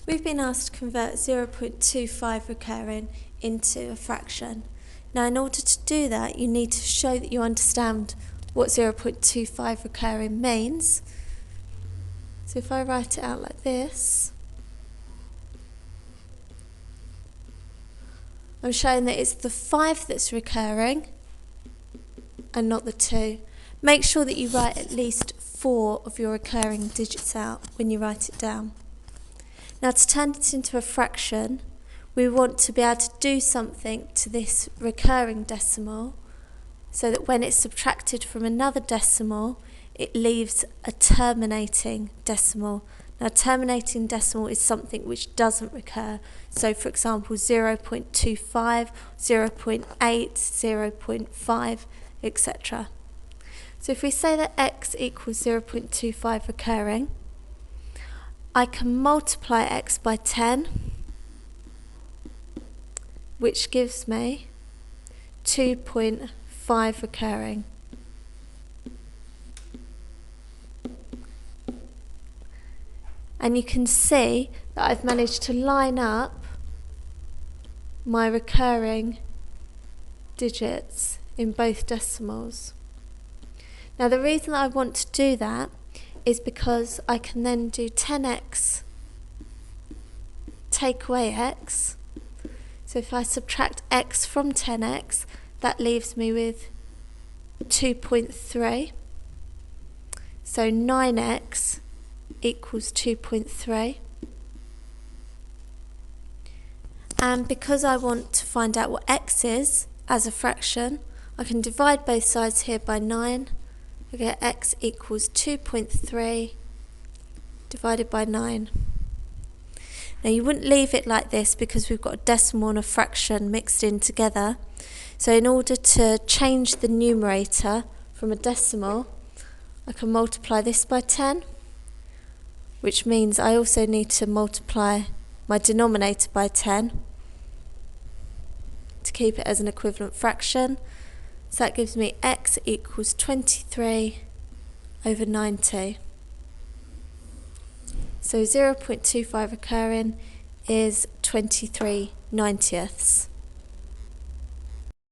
We've been asked to convert 0.25 recurring into a fraction. Now, in order to do that, you need to show that you understand what 0.25 recurring means. So if I write it out like this, I'm showing that it's the 5 that's recurring and not the 2. Make sure that you write at least 4 of your recurring digits out when you write it down. Now, to turn it into a fraction, we want to be able to do something to this recurring decimal so that when it's subtracted from another decimal, it leaves a terminating decimal. Now, terminating decimal is something which doesn't recur. So, for example, 0.25, 0.8, 0.5, etc. So if we say that x equals 0.25 recurring, I can multiply x by 10, which gives me 2.5 recurring. And you can see that I've managed to line up my recurring digits in both decimals. Now, the reason I want to do that is because I can then do 10x take away x. So if I subtract x from 10x, that leaves me with 2.3. So 9x equals 2.3. And because I want to find out what x is as a fraction, I can divide both sides here by 9. I get x equals 2.3 divided by 9. Now, you wouldn't leave it like this because we've got a decimal and a fraction mixed in together. So in order to change the numerator from a decimal, I can multiply this by 10, which means I also need to multiply my denominator by 10 to keep it as an equivalent fraction. So that gives me x equals 23 over 90. So 0.25 recurring is 23/90ths.